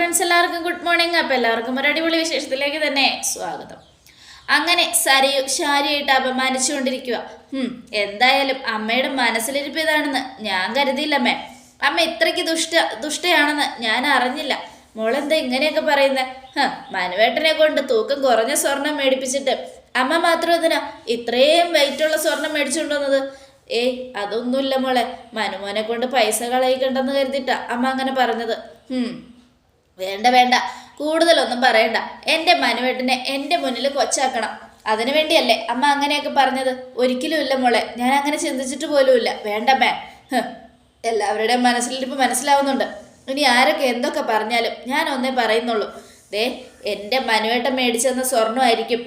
Friends, എല്ലാവർക്കും good morning. അപ്പോൾ എല്ലാവർക്കും ഒരു അടിപൊളി വിശേഷത്തിലേക്ക് തന്നെ സ്വാഗതം. അങ്ങനെ സരയു ശാരിയായിട്ട് അപമാനിച്ചുകൊണ്ടിരിക്കുക. എന്തായാലും അമ്മയുടെ മനസ്സിലിരിപ്പ് ഇതാണെന്ന് ഞാൻ കരുതിയില്ലമ്മേ. അമ്മ ഇത്രയ്ക്ക് ദുഷ്ടയാണെന്ന് ഞാൻ അറിഞ്ഞില്ല. മോളെന്താ ഇങ്ങനെയൊക്കെ പറയുന്നത്? മനുവേട്ടനെ കൊണ്ട് തൂക്കം കുറഞ്ഞ സ്വർണം മേടിപ്പിച്ചിട്ട് അമ്മ മാത്രം ഇതിനാ ഇത്രയും വെയിറ്റുള്ള സ്വർണം മേടിച്ചുകൊണ്ടുവന്നത്? ഏയ് അതൊന്നുമില്ല മോളെ, മനുമോനെ കൊണ്ട് പൈസ കളയിക്കണ്ടെന്ന് കരുതിയിട്ടാ അമ്മ അങ്ങനെ പറഞ്ഞത്. വേണ്ട വേണ്ട, കൂടുതലൊന്നും പറയണ്ട. എൻ്റെ മനുവേട്ടനെ എൻ്റെ മുന്നിൽ കൊച്ചാക്കണം, അതിനു വേണ്ടിയല്ലേ അമ്മ അങ്ങനെയൊക്കെ പറഞ്ഞത്? ഒരിക്കലും ഇല്ല മോളെ, ഞാൻ അങ്ങനെ ചിന്തിച്ചിട്ട് പോലുമില്ല. വേണ്ടമ്മേ, എല്ലാവരുടെയും മനസ്സിലിപ്പോൾ മനസ്സിലാവുന്നുണ്ട്. ഇനി ആരൊക്കെ എന്തൊക്കെ പറഞ്ഞാലും ഞാൻ ഒന്നേ പറയുന്നുള്ളൂ. ദേ, എൻ്റെ മനുവേട്ടൻ മേടിച്ചെന്ന സ്വർണ്ണമായിരിക്കും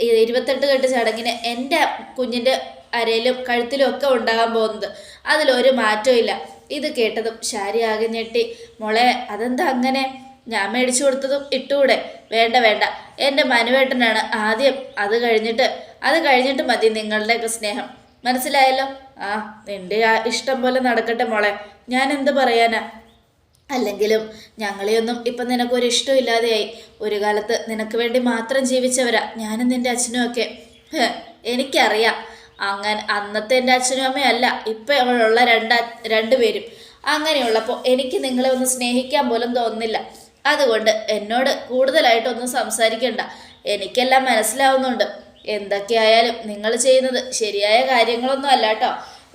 28 കെട്ട് ചടങ്ങിന് എൻ്റെ കുഞ്ഞിൻ്റെ അരയിലും കഴുത്തിലും ഒക്കെ ഉണ്ടാകാൻ പോകുന്നത്. അതിലൊരു മാറ്റവും ഇല്ല. ഇത് കേട്ടതും ശാരി ആകെ ഞെട്ടി. മോളെ, അതെന്താ അങ്ങനെ? ഞാൻ മേടിച്ചു കൊടുത്തതും ഇട്ടുകൂടെ? വേണ്ട വേണ്ട, എൻ്റെ മനുവേട്ടനാണ് ആദ്യം. അത് കഴിഞ്ഞിട്ട് മതി നിങ്ങളുടെയൊക്കെ സ്നേഹം. മനസ്സിലായല്ലോ? നിന്റെ ഇഷ്ടം പോലെ നടക്കട്ടെ മോളെ, ഞാൻ എന്ത് പറയാനാ? അല്ലെങ്കിലും ഞങ്ങളെയൊന്നും ഇപ്പം നിനക്കൊരു ഇഷ്ടമില്ലാതെയായി. ഒരു കാലത്ത് നിനക്ക് വേണ്ടി മാത്രം ജീവിച്ചവരാ ഞാനും നിൻ്റെ അച്ഛനും ഒക്കെ. എനിക്കറിയാം, അങ്ങനെ അന്നത്തെ എൻ്റെ അച്ഛനും അമ്മയല്ല ഇപ്പം അവളുള്ള രണ്ടുപേരും. അങ്ങനെയുള്ളപ്പോൾ എനിക്ക് നിങ്ങളെ ഒന്ന് സ്നേഹിക്കാൻ പോലും തോന്നുന്നില്ല. അതുകൊണ്ട് എന്നോട് കൂടുതലായിട്ടൊന്നും സംസാരിക്കണ്ട. എനിക്കെല്ലാം മനസ്സിലാവുന്നുണ്ട്. എന്തൊക്കെയായാലും നിങ്ങൾ ചെയ്യുന്നത് ശരിയായ കാര്യങ്ങളൊന്നും അല്ല കേട്ടോ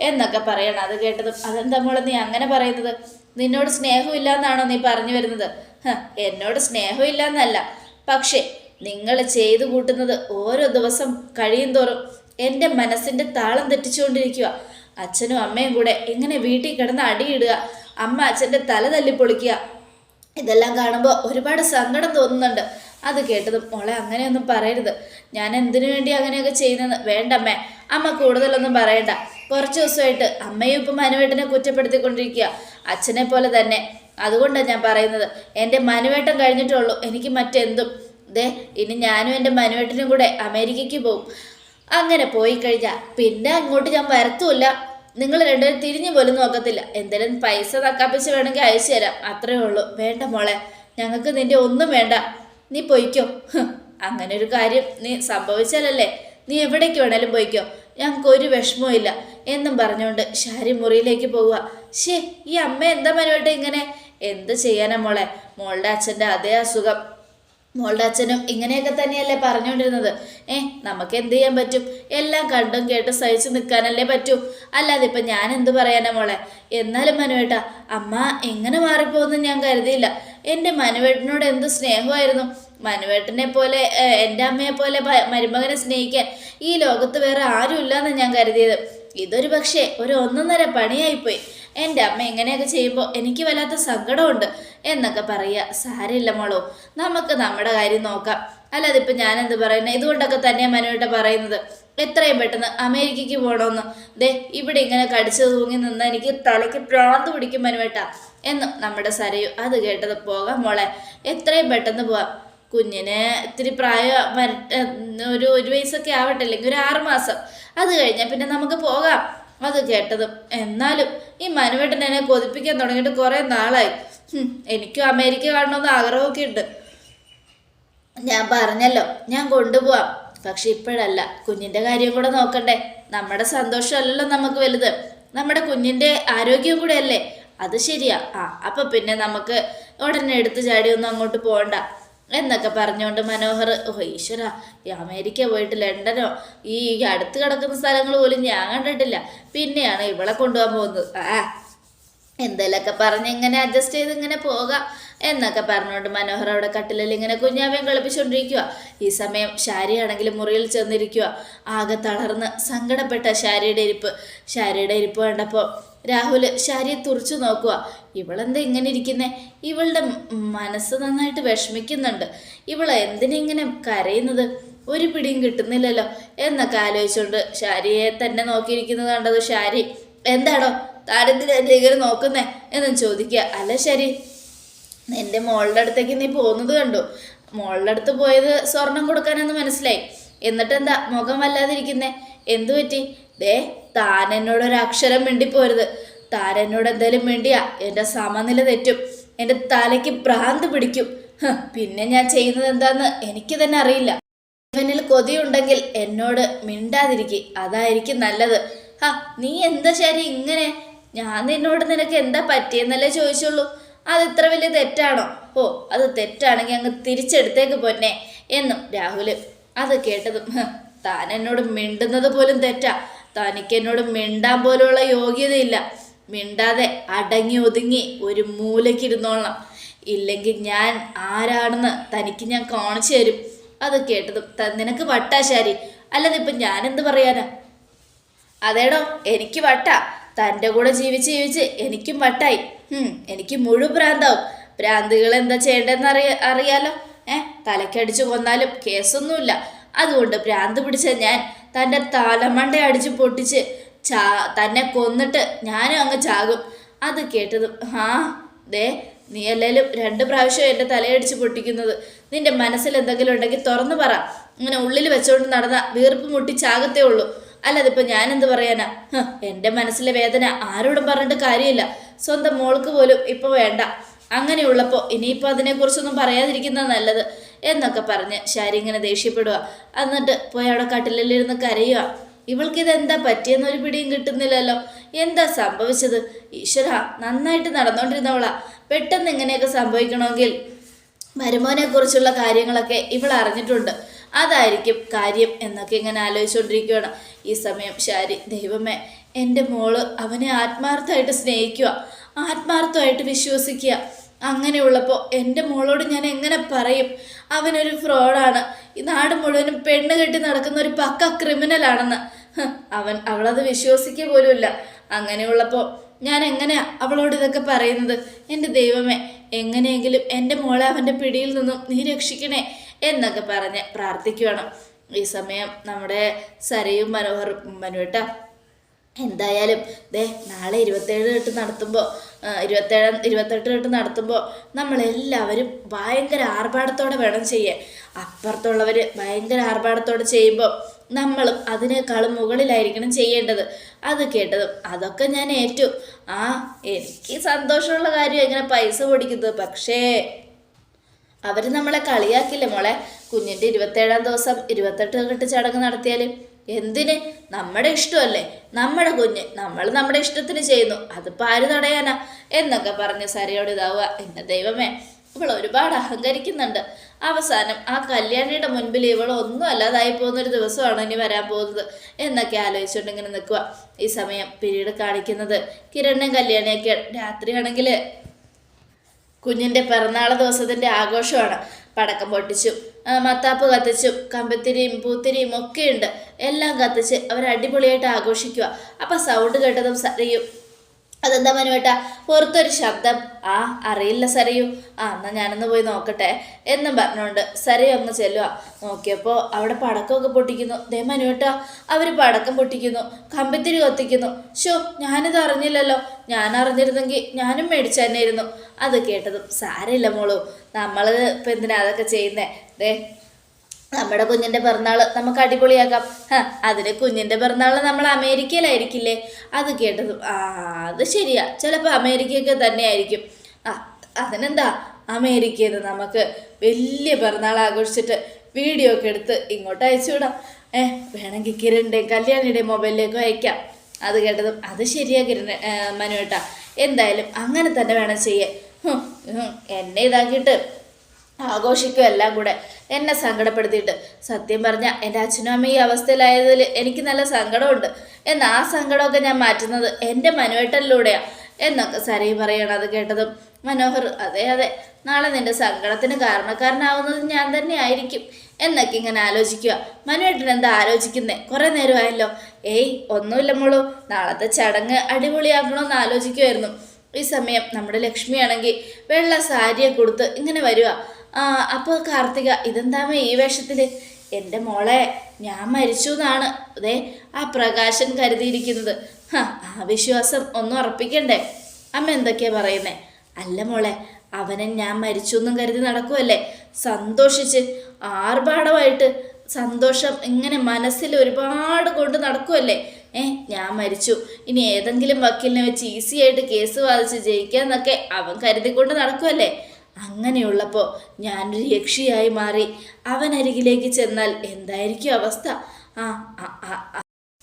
എന്നൊക്കെ പറയണം. അത് കേട്ടതും അതെന്താ മോളെ നീ അങ്ങനെ പറയുന്നത്? നിന്നോട് സ്നേഹമില്ല എന്നാണോ നീ പറഞ്ഞു വരുന്നത്? എന്നോട് സ്നേഹമില്ല എന്നല്ല, പക്ഷേ നിങ്ങൾ ചെയ്തു കൂട്ടുന്നത് ഓരോ ദിവസം കഴിയും തോറും എൻ്റെ മനസ്സിൻ്റെ താളം തെറ്റിച്ചുകൊണ്ടിരിക്കുക. അച്ഛനും അമ്മയും കൂടെ എങ്ങനെ വീട്ടിൽ കിടന്ന് അടിയിടുക, അമ്മ അച്ഛൻ്റെ തല തല്ലിപ്പൊളിക്കുക, ഇതെല്ലാം കാണുമ്പോൾ ഒരുപാട് സങ്കടം തോന്നുന്നുണ്ട്. അത് കേട്ടതും മോളെ അങ്ങനെയൊന്നും പറയരുത്. ഞാൻ എന്തിനു വേണ്ടി അങ്ങനെയൊക്കെ ചെയ്യുന്നത്? വേണ്ടമ്മേ, അമ്മ കൂടുതലൊന്നും പറയണ്ട. കുറച്ച് ദിവസമായിട്ട് അമ്മയും ഇപ്പം മനുവേട്ടനെ കുറ്റപ്പെടുത്തിക്കൊണ്ടിരിക്കുക, അച്ഛനെ പോലെ തന്നെ. അതുകൊണ്ടാണ് ഞാൻ പറയുന്നത്, എൻ്റെ മനുവേട്ടൻ കഴിഞ്ഞിട്ടുള്ളൂ എനിക്ക് മറ്റെന്തും. ദേ, ഇനി ഞാനും എൻ്റെ മനുവേട്ടനും കൂടെ അമേരിക്കയ്ക്ക് പോകും. അങ്ങനെ പോയി കഴിഞ്ഞാൽ പിന്നെ അങ്ങോട്ട് ഞാൻ വരത്തുമില്ല. നിങ്ങൾ രണ്ടുപേരും തിരിഞ്ഞു പോലും നോക്കത്തില്ല. എന്തെങ്കിലും പൈസ തക്കാപ്പിച്ച് വേണമെങ്കിൽ അയച്ചു തരാം, അത്രേ ഉള്ളൂ. വേണ്ട മോളെ, ഞങ്ങൾക്ക് നിൻ്റെ ഒന്നും വേണ്ട, നീ പൊയ്ക്കോ. അങ്ങനെ ഒരു കാര്യം നീ സംഭവിച്ചാലല്ലേ നീ എവിടേക്ക് വേണേലും പോയിക്കോ, ഞങ്ങൾക്കൊരു വിഷമവും ഇല്ല എന്നും പറഞ്ഞുകൊണ്ട് ശാരി മുറിയിലേക്ക് പോവുക. ഈ അമ്മ എന്താ മനുവേട്ട ഇങ്ങനെ? എന്ത് ചെയ്യാനാ മോളെ, മോളുടെ അച്ഛൻ്റെ അതേ അസുഖം. മോളുടെ അച്ഛനും ഇങ്ങനെയൊക്കെ തന്നെയല്ലേ പറഞ്ഞുകൊണ്ടിരുന്നത്. നമുക്ക് എന്ത് ചെയ്യാൻ പറ്റും? എല്ലാം കണ്ടും കേട്ടും സഹിച്ച് നിൽക്കാനല്ലേ പറ്റൂ. അല്ലാതെ ഇപ്പം ഞാൻ എന്ത് പറയാനാ മോളെ? എന്നാലും മനുവേട്ട, അമ്മ എങ്ങനെ മാറിപ്പോകുന്നു ഞാൻ കരുതിയില്ല. എൻ്റെ മനുവേട്ടനോട് എന്ത് സ്നേഹമായിരുന്നു. മനുവേട്ടനെ പോലെ എൻ്റെ അമ്മയെ പോലെ മരുമകനെ സ്നേഹിക്കാൻ ഈ ലോകത്ത് വേറെ ആരും ഇല്ലാന്ന് ഞാൻ കരുതിയത്. ഇതൊരു പക്ഷേ ഒരു 1.5 പണിയായിപ്പോയി. എൻ്റെ അമ്മ ഇങ്ങനെയൊക്കെ ചെയ്യുമ്പോൾ എനിക്ക് വല്ലാത്ത സങ്കടമുണ്ട് എന്നൊക്കെ പറയുക. സാരമില്ല മോളോ, നമുക്ക് നമ്മുടെ കാര്യം നോക്കാം. അല്ലാതെ ഇപ്പം ഞാനെന്ത് പറയുന്നത്? ഇതുകൊണ്ടൊക്കെ തന്നെയാണ് മനുവേട്ട പറയുന്നത് എത്രയും പെട്ടെന്ന് അമേരിക്കയ്ക്ക് പോകണമെന്ന്. ദേ, ഇവിടെ ഇങ്ങനെ കടിച്ചു തൂങ്ങി നിന്ന് എനിക്ക് തലയ്ക്ക് ഭ്രാന്ത് പിടിക്കും മനുവേട്ട എന്നും നമ്മുടെ സരയു. അത് കേട്ടത് പോകാം മോളെ, എത്രയും പെട്ടെന്ന് പോവാം. കുഞ്ഞിന് ഇത്തിരി പ്രായം ഒരു വയസ്സൊക്കെ ആവട്ടെ, അല്ലെങ്കിൽ ഒരു 6 മാസം. അത് കഴിഞ്ഞാൽ പിന്നെ നമുക്ക് പോകാം. അത് കേട്ടതും എന്നാലും ഈ മനുവേട്ടൻ എന്നെ കൊതിപ്പിക്കാൻ തുടങ്ങിയിട്ട് കുറേ നാളായി. എനിക്കും അമേരിക്ക കാണണമെന്ന് ആഗ്രഹമൊക്കെ ഉണ്ട്. ഞാൻ പറഞ്ഞല്ലോ, ഞാൻ കൊണ്ടുപോവാം. പക്ഷെ ഇപ്പോഴല്ല, കുഞ്ഞിൻ്റെ കാര്യം കൂടെ നോക്കണ്ടേ? നമ്മുടെ സന്തോഷമല്ലല്ലോ നമുക്ക് വലുത്, നമ്മുടെ കുഞ്ഞിൻ്റെ ആരോഗ്യം കൂടെ അല്ലേ. അത് ശരിയാ. അപ്പം പിന്നെ നമുക്ക് ഉടനെ എടുത്ത് ചാടിയൊന്നും അങ്ങോട്ട് പോകണ്ട എന്നൊക്കെ പറഞ്ഞുകൊണ്ട് മനോഹർ, ഈശ്വര, ഈ അമേരിക്ക പോയിട്ട് ലണ്ടനോ ഈ അടുത്ത് കിടക്കുന്ന സ്ഥലങ്ങൾ പോലും ഞാൻ കണ്ടിട്ടില്ല, പിന്നെയാണ് ഇവളെ കൊണ്ടുപോകാൻ പോകുന്നത്. എന്തെങ്കിലുമൊക്കെ പറഞ്ഞ് ഇങ്ങനെ അഡ്ജസ്റ്റ് ചെയ്ത് ഇങ്ങനെ പോകാം എന്നൊക്കെ പറഞ്ഞുകൊണ്ട് മനോഹർ അവിടെ കട്ടിലിൽ ഇങ്ങനെ കുഞ്ഞാവയും കളിപ്പിച്ചുകൊണ്ടിരിക്കുക. ഈ സമയം ശാരിയാണെങ്കിൽ മുറിയിൽ ചെന്നിരിക്കുക. ആകെ തളർന്ന് സങ്കടപ്പെട്ട ശാരിയുടെ ഇരിപ്പ് കണ്ടപ്പോൾ രാഹുൽ ശാരിയെ തുറച്ചു നോക്കുക. ഇവളെന്താ ഇങ്ങനെ ഇരിക്കുന്നേ? ഇവളുടെ മനസ്സ് നന്നായിട്ട് വിഷമിക്കുന്നുണ്ട്. ഇവളെ എന്തിനിങ്ങനെ കരയുന്നത്? ഒരു പിടിയും കിട്ടുന്നില്ലല്ലോ എന്നൊക്കെ ആലോചിച്ചുകൊണ്ട് ശാരിയെ തന്നെ നോക്കിയിരിക്കുന്നത് കണ്ടത് ശാരി, എന്താണോ താരത്തിന് എൻ്റെ ഇങ്ങനെ നോക്കുന്നേ എന്നും ചോദിക്കുക. അല്ല ശരി, എൻ്റെ മോളുടെ അടുത്തേക്ക് നീ പോകുന്നത് കണ്ടു. മോളുടെ അടുത്ത് പോയത് സ്വർണം കൊടുക്കാനെന്ന് മനസ്സിലായി. എന്നിട്ടെന്താ മുഖം വല്ലാതിരിക്കുന്നേ? എന്തു പറ്റി? ദേ, താൻ എന്നോടൊരു അക്ഷരം മിണ്ടിപ്പോരുത്. താൻ എന്നോട് എന്തായാലും മിണ്ടിയാ എൻ്റെ സമനില തെറ്റും. എൻ്റെ തലയ്ക്ക് ഭ്രാന്ത് പിടിക്കും. പിന്നെ ഞാൻ ചെയ്യുന്നത് എന്താന്ന് എനിക്ക് തന്നെ അറിയില്ല. ഇവനിൽ കൊതിയുണ്ടെങ്കിൽ എന്നോട് മിണ്ടാതിരിക്കും, അതായിരിക്കും നല്ലത്. നീ എന്താ ശരി ഇങ്ങനെ? ഞാൻ നിന്നോട് നിനക്ക് എന്താ പറ്റിയെന്നല്ലേ ചോദിച്ചുള്ളൂ. അത് ഇത്ര വലിയ തെറ്റാണോ? ഓ, അത് തെറ്റാണെങ്കിൽ അങ്ങ് തിരിച്ചെടുത്തേക്ക് പൊന്നെ എന്നും രാഹുല്. അത് കേട്ടതും താൻ എന്നോട് മിണ്ടുന്നത് പോലും തെറ്റാ. തനിക്ക് എന്നോട് മിണ്ടാൻ പോലുള്ള യോഗ്യതയില്ല. മിണ്ടാതെ അടങ്ങി ഒതുങ്ങി ഒരു മൂലയ്ക്കിരുന്നോളണം. ഇല്ലെങ്കിൽ ഞാൻ ആരാണെന്ന് തനിക്ക് ഞാൻ കാണിച്ചു തരും. അത് കേട്ടതും നിനക്ക് വട്ടാശാരി, അല്ലാതെ ഇപ്പം ഞാനെന്ത് പറയാനാ? അതേടോ, എനിക്ക് വട്ടാ. തൻ്റെ കൂടെ ജീവിച്ച് എനിക്കും വട്ടായി. എനിക്ക് മുഴുവൻ ഭ്രാന്താവും. ഭ്രാന്തികൾ എന്താ ചെയ്യേണ്ടതെന്ന് അറിയാലോ. തലക്കടിച്ചു കൊന്നാലും കേസൊന്നുമില്ല. അതുകൊണ്ട് ഭ്രാന്ത് പിടിച്ച ഞാൻ തൻ്റെ തലമണ്ട അടിച്ച് പൊട്ടിച്ച് തന്നെ കൊന്നിട്ട് ഞാനും അങ്ങ് ചാകും. അത് കേട്ടതും ദേ, നീ അല്ലേലും 2 പ്രാവശ്യം എൻ്റെ തലയടിച്ച് പൊട്ടിക്കുന്നത്. നിന്റെ മനസ്സിൽ എന്തെങ്കിലും ഉണ്ടെങ്കിൽ തുറന്നു പറ. ഇങ്ങനെ ഉള്ളിൽ വെച്ചോണ്ട് നടന്ന വീർപ്പ് മുട്ടി ചാകത്തേ ഉള്ളൂ. അല്ലാതെ ഇപ്പം ഞാനെന്ത് പറയാനാ? എൻ്റെ മനസ്സിലെ വേദന ആരോടും പറഞ്ഞിട്ട് കാര്യമില്ല. സ്വന്തം മോൾക്ക് പോലും ഇപ്പോൾ വേണ്ട. അങ്ങനെയുള്ളപ്പോൾ ഇനിയിപ്പോൾ അതിനെക്കുറിച്ചൊന്നും പറയാതിരിക്കുന്നത് നല്ലത് എന്നൊക്കെ പറഞ്ഞ് ശാരി ഇങ്ങനെ ദേഷ്യപ്പെടുക. എന്നിട്ട് പോയി അവിടെ കട്ടിലിരുന്ന് കരയുക. ഇവൾക്കിതെന്താ പറ്റിയെന്നൊരു പിടിയും കിട്ടുന്നില്ലല്ലോ. എന്താ സംഭവിച്ചത്? ഈശ്വര, നന്നായിട്ട് നടന്നുകൊണ്ടിരുന്നവളാ. പെട്ടെന്ന് ഇങ്ങനെയൊക്കെ സംഭവിക്കണമെങ്കിൽ മരുമോനെ കുറിച്ചുള്ള കാര്യങ്ങളൊക്കെ ഇവൾ അറിഞ്ഞിട്ടുണ്ട്. അതായിരിക്കും കാര്യം എന്നൊക്കെ ഇങ്ങനെ ആലോചിച്ചുകൊണ്ടിരിക്കുകയാണ്. ഈ സമയം ശാരി, ദൈവമേ, എൻ്റെ മോള് അവനെ ആത്മാർത്ഥമായിട്ട് സ്നേഹിക്കുക, ആത്മാർത്ഥമായിട്ട് വിശ്വസിക്കുക. അങ്ങനെയുള്ളപ്പോൾ എൻ്റെ മോളോട് ഞാൻ എങ്ങനെ പറയും? അവനൊരു ഫ്രോഡാണ്, ഈ നാട് മുഴുവനും പെണ്ണ് കെട്ടി നടക്കുന്ന ഒരു പക്ക ക്രിമിനലാണെന്ന്. അവളത് വിശ്വസിക്കുക പോലുമില്ല. അങ്ങനെയുള്ളപ്പോൾ ഞാൻ എങ്ങനെയാ അവളോട് ഇതൊക്കെ പറയുന്നത്? എൻ്റെ ദൈവമേ, എങ്ങനെയെങ്കിലും എൻ്റെ മോളെ അവൻ്റെ പിടിയിൽ നിന്നും നീ രക്ഷിക്കണേ എന്നൊക്കെ പറഞ്ഞ് പ്രാർത്ഥിക്കുകയാണ്. ഈ സമയം നമ്മുടെ സരയും മനുവേട്ട എന്തായാലും നാളെ 27 കെട്ട് നടത്തുമ്പോൾ 28 കെട്ട് നടത്തുമ്പോൾ നമ്മളെല്ലാവരും ഭയങ്കര ആർഭാടത്തോടെ വേണം ചെയ്യാൻ. അപ്പുറത്തുള്ളവർ ഭയങ്കര ആർഭാടത്തോടെ ചെയ്യുമ്പോൾ നമ്മളും അതിനേക്കാളും മുകളിലായിരിക്കണം ചെയ്യേണ്ടത്. അത് കേട്ടതും അതൊക്കെ ഞാൻ ഏറ്റു. എനിക്ക് സന്തോഷമുള്ള കാര്യം ഇങ്ങനെ പൈസ പൊടിക്കുന്നത്. പക്ഷേ അവർ നമ്മളെ കളിയാക്കില്ലേ മോളെ? കുഞ്ഞിൻ്റെ 27-ാം ദിവസം 28 കെട്ട് ചടങ്ങ് നടത്തിയാൽ എന്തിന്? നമ്മുടെ ഇഷ്ടമല്ലേ, നമ്മുടെ കുഞ്ഞ്. നമ്മൾ നമ്മുടെ ഇഷ്ടത്തിന് ചെയ്യുന്നു, അതിപ്പോൾ ആര് തടയാനാ എന്നൊക്കെ പറഞ്ഞ് സരയോട് ഇതാവുക. എൻ്റെ ദൈവമേ, ഇവൾ ഒരുപാട് അഹങ്കരിക്കുന്നുണ്ട്. അവസാനം ആ കല്യാണിയുടെ മുൻപിൽ ഇവൾ ഒന്നും അല്ലാതായി പോകുന്നൊരു ദിവസമാണ് ഇനി വരാൻ പോകുന്നത് എന്നൊക്കെ ആലോചിച്ചുകൊണ്ട് ഇങ്ങനെ നിൽക്കുക. ഈ സമയം പിന്നീട് കാണിക്കുന്നത് കിരണ്ണും കല്യാണിയൊക്കെ രാത്രിയാണെങ്കിൽ കുഞ്ഞിൻ്റെ പിറന്നാൾ ദിവസത്തിൻ്റെ ആഘോഷമാണ്. പടക്കം പൊട്ടിച്ചും മത്താപ്പ് കത്തിച്ചും കമ്പത്തിരിയും പൂത്തിരിയും ഒക്കെ ഉണ്ട്. എല്ലാം കത്തിച്ച് അവർ അടിപൊളിയായിട്ട് ആഘോഷിക്കുക. അപ്പം സൗണ്ട് കേട്ടതും സരയും, അതെന്താ മനുവേട്ടാ പുറത്തൊരു ശബ്ദം? അറിയില്ല സരയു. എന്നാൽ ഞാനൊന്ന് പോയി നോക്കട്ടെ എന്നും പറഞ്ഞുകൊണ്ട് സരയു അങ്ങ് ചെല്ലുക. നോക്കിയപ്പോൾ അവിടെ പടക്കമൊക്കെ പൊട്ടിക്കുന്നു. മനുവേട്ടാ, അവർ പടക്കം പൊട്ടിക്കുന്നു, കമ്പിത്തിരി കത്തിക്കുന്നു. ഞാനിത് അറിഞ്ഞില്ലല്ലോ. ഞാൻ അറിഞ്ഞിരുന്നെങ്കിൽ ഞാനും മേടിച്ചു തന്നെയായിരുന്നു. അത് കേട്ടതും സാരമില്ല മോളൂ, നമ്മൾ ഇപ്പം എന്തിനാ അതൊക്കെ ചെയ്യുന്നേ? നമ്മുടെ കുഞ്ഞിൻ്റെ പിറന്നാൾ നമുക്ക് അടിപൊളിയാക്കാം. അതിന് കുഞ്ഞിൻ്റെ പിറന്നാൾ നമ്മൾ അമേരിക്കയിലായിരിക്കില്ലേ? അത് കേട്ടതും അത് ശരിയാ, ചിലപ്പോൾ അമേരിക്കയൊക്കെ തന്നെ ആയിരിക്കും. അതിനെന്താ, അമേരിക്കയിൽ നിന്ന് നമുക്ക് വലിയ പിറന്നാൾ ആഘോഷിച്ചിട്ട് വീഡിയോ ഒക്കെ എടുത്ത് ഇങ്ങോട്ട് അയച്ചു വിടാം. വേണമെങ്കിൽ കിരണിൻ്റെയും കല്യാണിയുടെയും മൊബൈലിലേക്കും അയക്കാം. അത് കേട്ടതും അത് ശരിയാ മനുവേട്ടാ, എന്തായാലും അങ്ങനെ തന്നെ വേണം ചെയ്യാൻ. എന്നെ ഇതാക്കിയിട്ട് ആഘോഷിക്കും എല്ലാം കൂടെ, എന്നെ സങ്കടപ്പെടുത്തിയിട്ട്. സത്യം പറഞ്ഞാൽ എൻ്റെ അച്ഛനും അമ്മയും ഈ അവസ്ഥയിലായതിൽ എനിക്ക് നല്ല സങ്കടമുണ്ട്. എന്നാൽ ആ സങ്കടമൊക്കെ ഞാൻ മാറ്റുന്നത് എൻ്റെ മനുവേട്ടനിലൂടെയാണ് എന്നൊക്കെ സരയും പറയണം. അത് കേട്ടതും മനോഹർ, അതെ അതെ, നാളെ നിൻ്റെ സങ്കടത്തിന് കാരണക്കാരനാവുന്നത് ഞാൻ തന്നെ ആയിരിക്കും എന്നൊക്കെ ഇങ്ങനെ ആലോചിക്കുക. മനുവേട്ടൻ എന്താ ആലോചിക്കുന്നേ? കുറേ നേരമായല്ലോ. ഒന്നുമില്ല മോളൂ, നാളത്തെ ചടങ്ങ് അടിപൊളിയാക്കണമെന്ന് ആലോചിക്കുമായിരുന്നു. ഈ സമയം നമ്മുടെ ലക്ഷ്മിയാണെങ്കിൽ വെള്ള സാരിയെ കൊടുത്ത് ഇങ്ങനെ വരിക. അപ്പോൾ കാർത്തിക, ഇതെന്താമേ ഈ വേഷത്തിൽ? എൻ്റെ മോളെ ഞാൻ മരിച്ചു എന്നാണ് ആ പ്രകാശൻ കരുതിയിരിക്കുന്നത്. ആ വിശ്വാസം ഒന്നും ഉറപ്പിക്കണ്ടേ? അമ്മ എന്തൊക്കെയാ പറയുന്നേ? അല്ല മോളെ, അവനെ ഞാൻ മരിച്ചു എന്നും കരുതി നടക്കുമല്ലേ? സന്തോഷിച്ച് ആർഭാടമായിട്ട് സന്തോഷം ഇങ്ങനെ മനസ്സിൽ ഒരുപാട് കൊണ്ട് നടക്കുമല്ലേ? ഞാൻ മരിച്ചു, ഇനി ഏതെങ്കിലും വക്കീലിനെ വെച്ച് ഈസി ആയിട്ട് കേസ് വാദിച്ച് ജയിക്കാന്നൊക്കെ അവൻ കരുതിക്കൊണ്ട് നടക്കുമല്ലേ. അങ്ങനെയുള്ളപ്പോൾ ഞാനൊരു യക്ഷിയായി മാറി അവനരികിലേക്ക് ചെന്നാൽ എന്തായിരിക്കും അവസ്ഥ? ആ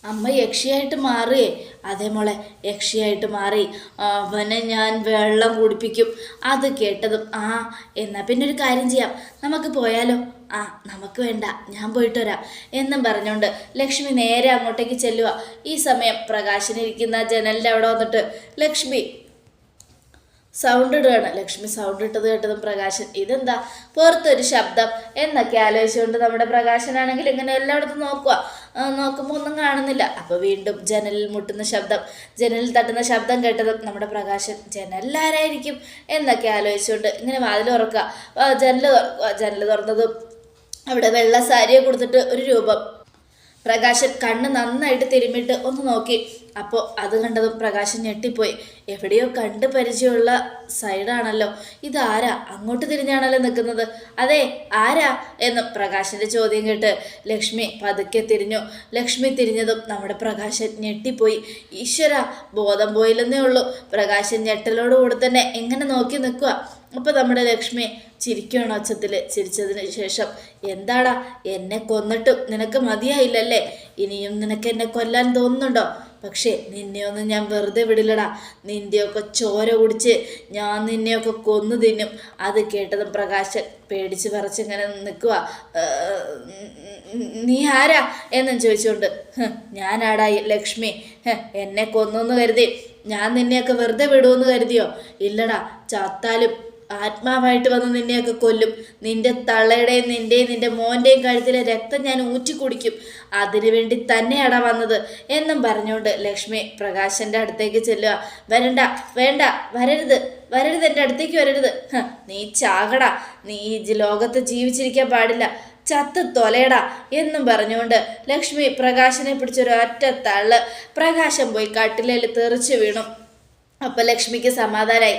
അമ്മ യക്ഷിയായിട്ട് മാറിയേ? അതേ മോളെ, യക്ഷിയായിട്ട് മാറി അവനെ ഞാൻ വെള്ളം കുടിപ്പിക്കും. അത് കേട്ടതും എന്നാൽ പിന്നെ ഒരു കാര്യം ചെയ്യാം, നമുക്ക് പോയാലോ? നമുക്ക് വേണ്ട, ഞാൻ പോയിട്ട് വരാം എന്നും പറഞ്ഞുകൊണ്ട് ലക്ഷ്മി നേരെ അങ്ങോട്ടേക്ക് ചെല്ലുക. ഈ സമയം പ്രകാശനിരിക്കുന്ന ജനലിൻ്റെ അവിടെ വന്നിട്ട് ലക്ഷ്മി സൗണ്ട് ഇടുകയാണ്. ലക്ഷ്മി സൗണ്ട് ഇട്ടത് കേട്ടതും പ്രകാശൻ ഇതെന്താ പുറത്തൊരു ശബ്ദം എന്നൊക്കെ ആലോചിച്ചുകൊണ്ട് നമ്മുടെ പ്രകാശനാണെങ്കിൽ ഇങ്ങനെ എല്ലായിടത്തും നോക്കുമ്പോൾ ഒന്നും കാണുന്നില്ല. അപ്പോൾ വീണ്ടും ജനലിൽ മുട്ടുന്ന ശബ്ദം, ജനലിൽ തട്ടുന്ന ശബ്ദം കേട്ടതും നമ്മുടെ പ്രകാശൻ ജനലിലാരായിരിക്കും എന്നൊക്കെ ആലോചിച്ചുകൊണ്ട് ഇങ്ങനെ വാതിൽ തുറക്കുക. ജനൽ തുറന്നതും അവിടെ വെള്ള സാരിയെ കൊടുത്തിട്ട് ഒരു രൂപം. പ്രകാശൻ കണ്ണ് നന്നായിട്ട് തിരുമ്മിട്ട് ഒന്ന് നോക്കി. അപ്പോൾ അത് കണ്ടതും പ്രകാശൻ ഞെട്ടിപ്പോയി. എവിടെയോ കണ്ട് പരിചയമുള്ള സൈഡാണല്ലോ, ഇതാരാ? അങ്ങോട്ട് തിരിഞ്ഞാണല്ലോ നിൽക്കുന്നത്. അതെ, ആരാ എന്ന് പ്രകാശൻ്റെ ചോദ്യം കേട്ട് ലക്ഷ്മി പതുക്കെ തിരിഞ്ഞു. ലക്ഷ്മി തിരിഞ്ഞതും നമ്മുടെ പ്രകാശൻ ഞെട്ടിപ്പോയി. ഈശ്വര, ബോധം പോയില്ലെന്നേ ഉള്ളൂ. പ്രകാശൻ ഞെട്ടലോടുകൂടി തന്നെ എങ്ങനെ നോക്കി നിൽക്കുക. അപ്പോൾ നമ്മുടെ ലക്ഷ്മി ചിരിക്കുകയാണ് ഒച്ചത്തിൽ. ചിരിച്ചതിന് ശേഷം എന്താടാ, എന്നെ കൊന്നിട്ടും നിനക്ക് മതിയായില്ലല്ലേ? ഇനിയും നിനക്ക് എന്നെ കൊല്ലാൻ തോന്നുന്നുണ്ടോ? പക്ഷേ നിന്നെയൊന്നും ഞാൻ വെറുതെ വിടില്ലടാ. നിൻ്റെയൊക്കെ ചോര കുടിച്ച് ഞാൻ നിന്നെയൊക്കെ കൊന്നു തിന്നും. അത് കേട്ടതും പ്രകാശൻ പേടിച്ച് പറിച്ചിങ്ങനെ നിൽക്കുക. നീ ആരാ എന്നും ചോദിച്ചുകൊണ്ട്, ഞാനാടാ ലക്ഷ്മി. എന്നെ കൊന്നു കരുതി ഞാൻ നിന്നെയൊക്കെ വെറുതെ വിടുമെന്ന് കരുതിയോ? ഇല്ലടാ, ചത്താലും ആത്മാവായിട്ട് വന്ന് നിന്നെയൊക്കെ കൊല്ലും. നിന്റെ തള്ളയുടെയും നിന്റെ മോൻ്റെയും കഴുത്തിലെ രക്തം ഞാൻ ഊറ്റി കുടിക്കും. അതിനു വേണ്ടി തന്നെയാടാ വന്നത് എന്നും പറഞ്ഞുകൊണ്ട് ലക്ഷ്മി പ്രകാശൻ്റെ അടുത്തേക്ക് ചെല്ലുക. വേണ്ട, വരരുത്, എൻ്റെ അടുത്തേക്ക് വരരുത്. നീ ചാകടാ, നീ ഈ ലോകത്ത് ജീവിച്ചിരിക്കാൻ പാടില്ല, ചത്ത് തൊലയടാ എന്നും പറഞ്ഞുകൊണ്ട് ലക്ഷ്മി പ്രകാശനെ പിടിച്ചൊരു ഒറ്റ തള്ള്. പ്രകാശം പോയി കട്ടിലേൽ തെറിച്ചു വീണു. അപ്പം ലക്ഷ്മിക്ക് സമാധാനമായി.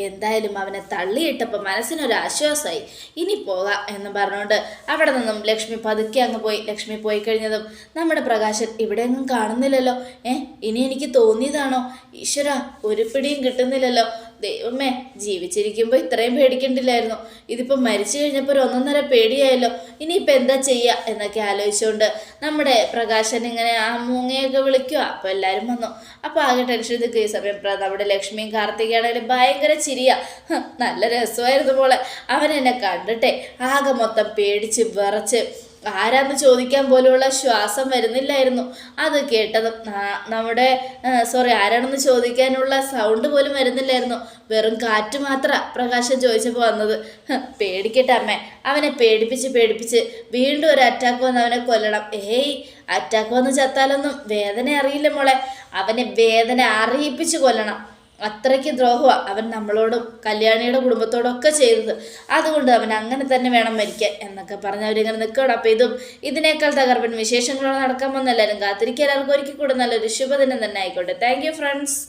എന്തായാലും അവനെ തള്ളിയിട്ടപ്പോൾ മനസ്സിനൊരാശ്വാസമായി. ഇനി പോകാം എന്ന് പറഞ്ഞുകൊണ്ട് അവിടെ നിന്നും ലക്ഷ്മി പതുക്കെ അങ്ങ് പോയി. ലക്ഷ്മി പോയി കഴിഞ്ഞതും നമ്മുടെ പ്രകാശൻ ഇവിടെയൊന്നും കാണുന്നില്ലല്ലോ. ഇനി എനിക്ക് തോന്നിയതാണോ? ഈശ്വര, ഒരു പിടിയും കിട്ടുന്നില്ലല്ലോ. ദൈവമേ, ജീവിച്ചിരിക്കുമ്പോൾ ഇത്രയും പേടിക്കണ്ടില്ലായിരുന്നു. ഇതിപ്പോൾ മരിച്ചു കഴിഞ്ഞപ്പോൾ ഒരു 1.5 പേടിയായല്ലോ. ഇനിയിപ്പോൾ എന്താ ചെയ്യുക എന്നൊക്കെ ആലോചിച്ചുകൊണ്ട് നമ്മുടെ പ്രകാശൻ ഇങ്ങനെ ആ മൂങ്ങയൊക്കെ വിളിക്കുക. അപ്പോൾ എല്ലാവരും വന്നു. അപ്പോൾ ആകെ ടെൻഷൻ നിൽക്കുക. ഈ സമയം നമ്മുടെ ലക്ഷ്മിയും കാർത്തികയാണെങ്കിലും ഭയങ്കര ചിരിയ. നല്ല രസമായിരുന്നു മോളെ. അവൻ എന്നെ കണ്ടിട്ടെ ആകെ മൊത്തം പേടിച്ച് വിറച്ച് ആരാന്ന് ചോദിക്കാൻ പോലുള്ള ശ്വാസം വരുന്നില്ലായിരുന്നു. അത് കേട്ടതും ആരാണെന്ന് ചോദിക്കാനുള്ള സൗണ്ട് പോലും വരുന്നില്ലായിരുന്നു. വെറും കാറ്റ് മാത്രം പ്രകാശം ചോദിച്ചപ്പോൾ വന്നത്. പേടിക്കട്ടെ അമ്മേ, അവനെ പേടിപ്പിച്ച് വീണ്ടും ഒരു അറ്റാക്ക് വന്ന് അവനെ കൊല്ലണം. അറ്റാക്ക് വന്ന് ചത്താലൊന്നും വേദന അറിയില്ല മോളെ. അവനെ വേദന അറിയിപ്പിച്ച് കൊല്ലണം. അത്രയ്ക്ക് ദ്രോഹമാണ് അവൻ നമ്മളോടും കല്യാണിയുടെ കുടുംബത്തോടൊക്കെ ചെയ്തത്. അതുകൊണ്ട് അവൻ അങ്ങനെ തന്നെ വേണം മരിക്കാൻ എന്നൊക്കെ പറഞ്ഞ് അവരിങ്ങനെ നിൽക്കണം. അപ്പോൾ ഇതിനേക്കാൾ തകർപ്പൻ വിശേഷങ്ങളോട് നടക്കാൻ വന്നെല്ലാവരും കാത്തിരിക്കുക. എല്ലാവർക്കും ഒരിക്കൽ കൂടെ നല്ലൊരു ശുഭദിനം തന്നെ ആയിക്കോട്ടെ. Thank you friends.